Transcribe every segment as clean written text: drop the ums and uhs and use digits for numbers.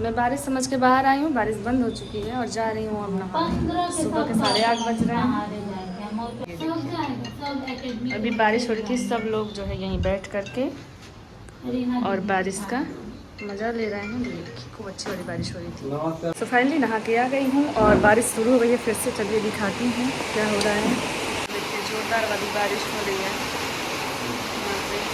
मैं बारिश समझ के बाहर आई हूँ, बारिश बंद हो चुकी है और जा रही हूँ अब नहाने। सुबह के 8:30 बज रहे हैं। ये देखिए, अभी बारिश हो रही थी, सब लोग जो है यहीं बैठ करके और बारिश का मज़ा ले रहे हैं। देखिए खूब अच्छी वाली बारिश हो रही थी। तो फाइनली नहा के आ गई हूँ और बारिश शुरू हो गई है फिर से। चलिए दिखाती हूँ क्या हो रहा है। देखिए जोरदार वाली बारिश हो रही है यहाँ पे।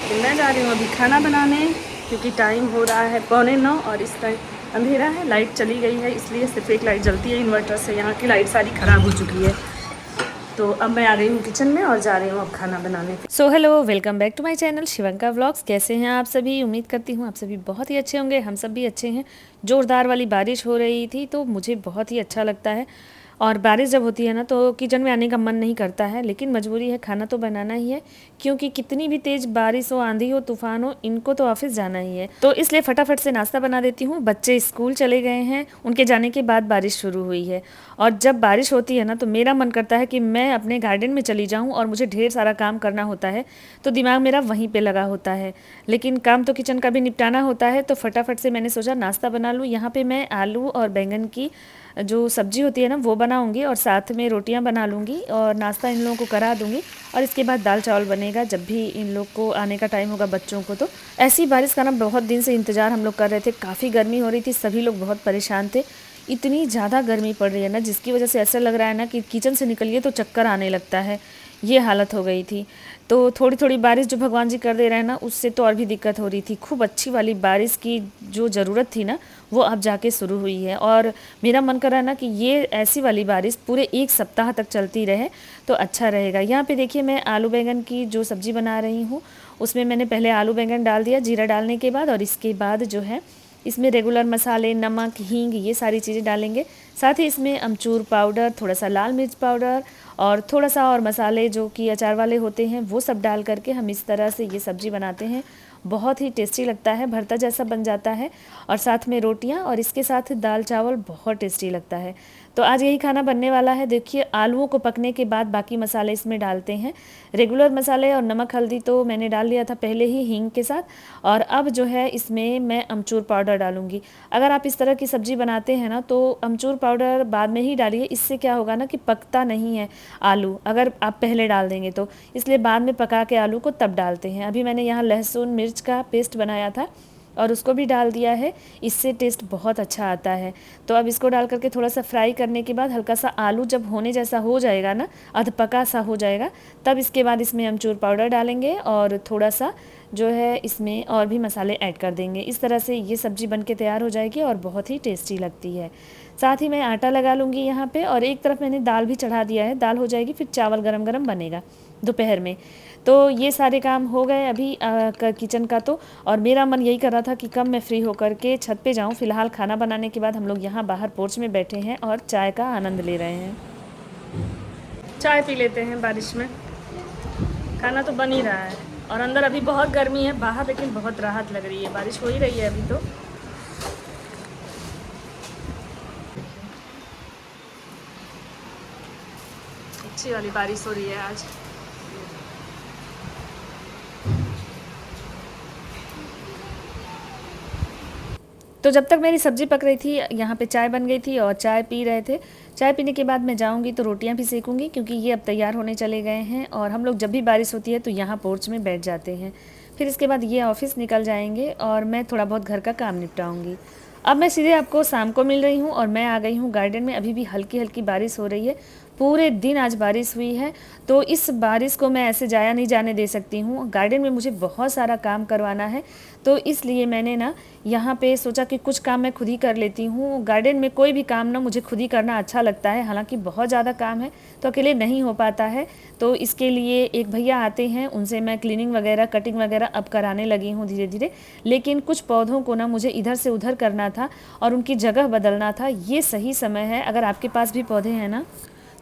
तो मैं जा रही हूँ अभी खाना बनाने, क्योंकि टाइम हो रहा है 8:45 और इस टाइम अंधेरा है। लाइट चली गई है, इसलिए सिर्फ एक लाइट जलती है इन्वर्टर से। यहाँ की लाइट सारी ख़राब हो चुकी है। तो अब मैं आ गई हूँ किचन में और जा रही हूँ अब खाना बनाने। So hello, welcome back to my channel Shivanka vlogs. कैसे हैं आप सभी? उम्मीद करती हूँ आप सभी बहुत ही अच्छे होंगे। हम सब भी अच्छे हैं। ज़ोरदार वाली बारिश हो रही थी तो मुझे बहुत ही अच्छा लगता है। और बारिश जब होती है ना तो किचन में आने का मन नहीं करता है, लेकिन मजबूरी है, खाना तो बनाना ही है। क्योंकि कितनी भी तेज़ बारिश हो, आंधी हो, तूफान हो, इनको तो ऑफिस जाना ही है। तो इसलिए फटाफट से नाश्ता बना देती हूँ। बच्चे स्कूल चले गए हैं, उनके जाने के बाद बारिश शुरू हुई है। और जब बारिश होती है ना तो मेरा मन करता है कि मैं अपने गार्डन में चली जाऊँ, और मुझे ढेर सारा काम करना होता है तो दिमाग मेरा वहीं पे लगा होता है। लेकिन काम तो किचन का भी निपटाना होता है, तो फटाफट से मैंने सोचा नाश्ता बना लूँ। यहाँ पे मैं आलू और बैंगन की जो सब्जी होती है ना वो बनाऊंगी, और साथ में रोटियां बना लूँगी और नाश्ता इन लोगों को करा दूँगी। और इसके बाद दाल चावल बनेगा जब भी इन लोग को आने का टाइम होगा बच्चों को। तो ऐसी बारिश का ना बहुत दिन से इंतज़ार हम लोग कर रहे थे। काफ़ी गर्मी हो रही थी, सभी लोग बहुत परेशान थे। इतनी ज़्यादा गर्मी पड़ रही है ना, जिसकी वजह से ऐसा लग रहा है ना कि किचन से निकलिए तो चक्कर आने लगता है। ये हालत हो गई थी। तो थोड़ी थोड़ी बारिश जो भगवान जी कर दे रहे हैं ना, उससे तो और भी दिक्कत हो रही थी। खूब अच्छी वाली बारिश की जो ज़रूरत थी ना वो अब जाके शुरू हुई है। और मेरा मन कर रहा है ना कि ये ऐसी वाली बारिश पूरे 1 सप्ताह तक चलती रहे तो अच्छा रहेगा। यहाँ पे देखिए मैं आलू बैंगन की जो सब्ज़ी बना रही हूँ, उसमें मैंने पहले आलू बैंगन डाल दिया जीरा डालने के बाद, और इसके बाद जो है इसमें रेगुलर मसाले, नमक, हींग, ये सारी चीज़ें डालेंगे। साथ ही इसमें अमचूर पाउडर, थोड़ा सा लाल मिर्च पाउडर और थोड़ा सा और मसाले जो कि अचार वाले होते हैं वो सब डाल करके हम इस तरह से ये सब्ज़ी बनाते हैं। बहुत ही टेस्टी लगता है, भरता जैसा बन जाता है। और साथ में रोटियां, और इसके साथ दाल चावल बहुत टेस्टी लगता है। तो आज यही खाना बनने वाला है। देखिए आलूओं को पकने के बाद बाकी मसाले इसमें डालते हैं। रेगुलर मसाले और नमक हल्दी तो मैंने डाल लिया था पहले ही हींग के साथ। और अब जो है इसमें मैं अमचूर पाउडर डालूंगी। अगर आप इस तरह की सब्ज़ी बनाते हैं ना तो अमचूर पाउडर बाद में ही डालिए। इससे क्या होगा ना कि पकता नहीं है आलू, अगर आप पहले डाल देंगे तो। इसलिए बाद में पका के आलू को तब डालते हैं। अभी मैंने यहाँ लहसुन मिर्च का पेस्ट बनाया था और उसको भी डाल दिया है। इससे टेस्ट बहुत अच्छा आता है। तो अब इसको डाल करके थोड़ा सा फ्राई करने के बाद हल्का सा आलू जब होने जैसा हो जाएगा ना, अध पका सा हो जाएगा, तब इसके बाद इसमें अमचूर पाउडर डालेंगे और थोड़ा सा जो है इसमें और भी मसाले ऐड कर देंगे। इस तरह से ये सब्ज़ी बन के तैयार हो जाएगी और बहुत ही टेस्टी लगती है। साथ ही मैं आटा लगा लूँगी यहाँ पे, और एक तरफ मैंने दाल भी चढ़ा दिया है। दाल हो जाएगी, फिर चावल गरम गरम बनेगा दोपहर में। तो ये सारे काम हो गए अभी किचन का तो। और मेरा मन यही कर रहा था कि कब मैं फ्री होकर के छत पे जाऊँ। फ़िलहाल खाना बनाने के बाद हम लोग यहाँ बाहर पोर्च में बैठे हैं और चाय का आनंद ले रहे हैं। चाय पी लेते हैं बारिश में। खाना तो बन ही रहा है और अंदर अभी बहुत गर्मी है, बाहर लेकिन बहुत राहत लग रही है। बारिश हो ही रही है अभी तो। अच्छी वाली बारिश हो रही है आज। तो जब तक मेरी सब्ज़ी पक रही थी यहाँ पे चाय बन गई थी और चाय पी रहे थे। चाय पीने के बाद मैं जाऊँगी तो रोटियाँ भी सेकूँगी, क्योंकि ये अब तैयार होने चले गए हैं। और हम लोग जब भी बारिश होती है तो यहाँ पोर्च में बैठ जाते हैं। फिर इसके बाद ये ऑफिस निकल जाएंगे और मैं थोड़ा बहुत घर का काम निपटाऊँगी। अब मैं सीधे आपको शाम को मिल रही हूँ और मैं आ गई हूँ गार्डन में। अभी भी हल्की हल्की बारिश हो रही है, पूरे दिन आज बारिश हुई है। तो इस बारिश को मैं ऐसे जाया नहीं जाने दे सकती हूँ। गार्डन में मुझे बहुत सारा काम करवाना है, तो इसलिए मैंने ना यहाँ पे सोचा कि कुछ काम मैं खुद ही कर लेती हूँ। गार्डन में कोई भी काम ना मुझे खुद ही करना अच्छा लगता है। हालांकि बहुत ज़्यादा काम है तो अकेले नहीं हो पाता है। तो इसके लिए एक भैया आते हैं, उनसे मैं क्लीनिंग वगैरह, कटिंग वगैरह अब कराने लगी हूँ धीरे धीरे। लेकिन कुछ पौधों को ना मुझे इधर से उधर करना था और उनकी जगह बदलना था। ये सही समय है, अगर आपके पास भी पौधे हैं ना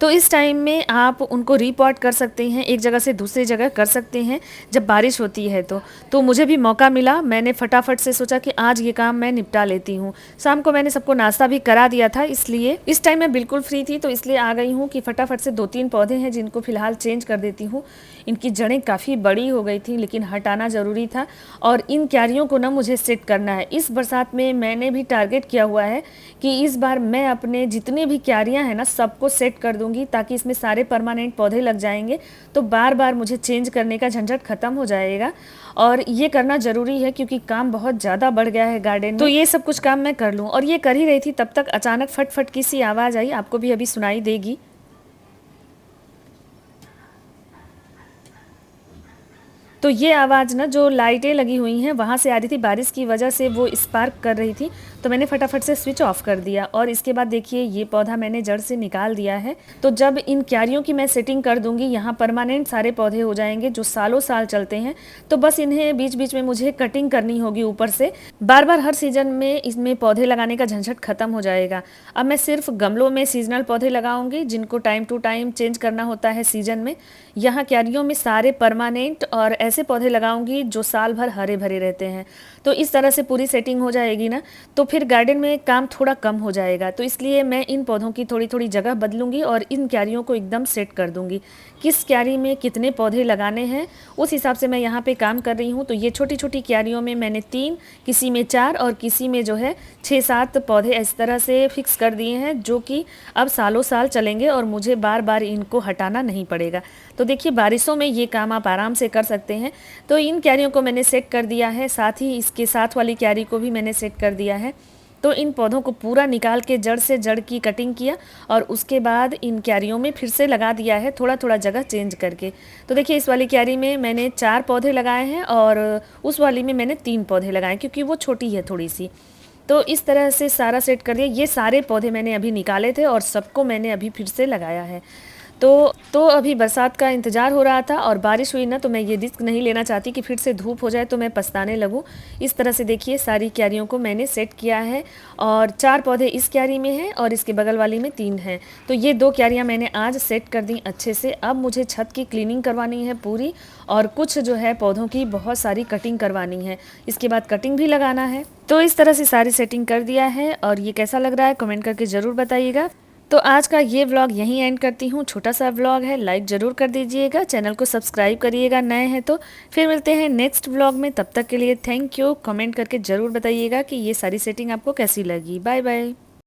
तो इस टाइम में आप उनको रीपॉट कर सकते हैं, एक जगह से दूसरी जगह कर सकते हैं जब बारिश होती है। तो मुझे भी मौका मिला, मैंने फटाफट से सोचा कि आज ये काम मैं निपटा लेती हूँ। शाम को मैंने सबको नाश्ता भी करा दिया था, इसलिए इस टाइम मैं बिल्कुल फ्री थी, तो इसलिए आ गई हूँ कि फटाफट से 2-3 पौधे हैं जिनको फ़िलहाल चेंज कर देती हूँ। इनकी जड़ें काफ़ी बड़ी हो गई थी, लेकिन हटाना ज़रूरी था और इन क्यारियों को ना मुझे सेट करना है। इस बरसात में मैंने भी टारगेट किया हुआ है कि इस बार मैं अपने जितने भी क्यारियाँ हैं ना सबको सेट कर दूँगी, ताकि इसमें सारे परमानेंट पौधे लग जाएंगे, तो बार बार मुझे चेंज करने का झंझट ख़त्म हो जाएगा। और ये करना ज़रूरी है क्योंकि काम बहुत ज़्यादा बढ़ गया है गार्डन में, तो ये सब कुछ काम मैं कर लूँ। और ये कर ही रही थी, तब तक अचानक फट फट की सी आवाज़ आई, आपको भी अभी सुनाई देगी। तो ये आवाज़ ना जो लाइटें लगी हुई हैं वहाँ से आ रही थी, बारिश की वजह से वो स्पार्क कर रही थी, तो मैंने फटाफट से स्विच ऑफ कर दिया। और इसके बाद देखिए ये पौधा मैंने जड़ से निकाल दिया है। तो जब इन क्यारियों की मैं सेटिंग कर दूंगी, यहाँ परमानेंट सारे पौधे हो जाएंगे जो सालों साल चलते हैं। तो बस इन्हें बीच बीच में मुझे कटिंग करनी होगी ऊपर से, बार बार हर सीजन में इसमें पौधे लगाने का झंझट खत्म हो जाएगा। अब मैं सिर्फ गमलों में सीजनल पौधे लगाऊंगी जिनको टाइम टू टाइम चेंज करना होता है सीजन में। यहाँ क्यारियों में सारे परमानेंट और ऐसे पौधे लगाऊंगी जो साल भर हरे भरे रहते हैं। तो इस तरह से पूरी सेटिंग हो जाएगी ना, तो फिर गार्डन में काम थोड़ा कम हो जाएगा। तो इसलिए मैं इन पौधों की थोड़ी थोड़ी जगह बदलूंगी और इन क्यारियों को एकदम सेट कर दूंगी। किस क्यारी में कितने पौधे लगाने हैं उस हिसाब से मैं यहाँ पे काम कर रही हूँ। तो ये छोटी छोटी क्यारियों में मैंने 3, किसी में 4 और किसी में जो है 6-7 पौधे इस तरह से फिक्स कर दिए हैं, जो कि अब सालों साल चलेंगे और मुझे बार बार इनको हटाना नहीं पड़ेगा। तो देखिए बारिशों में ये काम आप आराम से कर सकते हैं। तो इन क्यारियों को मैंने सेट कर दिया है, साथ ही इसके साथ वाली क्यारी को भी मैंने सेट कर दिया है। तो इन पौधों को पूरा निकाल के जड़ से जड़ की कटिंग किया और उसके बाद इन क्यारियों में फिर से लगा दिया है, थोड़ा थोड़ा जगह चेंज करके। तो देखिए इस वाली क्यारी में मैंने 4 पौधे लगाए हैं और उस वाली में मैंने 3 पौधे लगाए, क्योंकि वो छोटी है थोड़ी सी। तो इस तरह से सारा सेट कर दिया। ये सारे पौधे मैंने अभी निकाले थे और सबको मैंने अभी फिर से लगाया है। तो अभी बरसात का इंतज़ार हो रहा था और बारिश हुई ना, तो मैं ये रिस्क नहीं लेना चाहती कि फिर से धूप हो जाए तो मैं पछताने लगूँ। इस तरह से देखिए सारी क्यारियों को मैंने सेट किया है और 4 पौधे इस क्यारी में हैं और इसके बगल वाली में 3 हैं। तो ये 2 क्यारियाँ मैंने आज सेट कर दी अच्छे से। अब मुझे छत की क्लीनिंग करवानी है पूरी, और कुछ जो है पौधों की बहुत सारी कटिंग करवानी है, इसके बाद कटिंग भी लगाना है। तो इस तरह से सारी सेटिंग कर दिया है और ये कैसा लग रहा है कमेंट करके ज़रूर बताइएगा। तो आज का ये व्लॉग यहीं एंड करती हूँ। छोटा सा व्लॉग है, लाइक ज़रूर कर दीजिएगा, चैनल को सब्सक्राइब करिएगा नए हैं तो। फिर मिलते हैं नेक्स्ट व्लॉग में, तब तक के लिए थैंक यू। कमेंट करके ज़रूर बताइएगा कि ये सारी सेटिंग आपको कैसी लगी। Bye bye.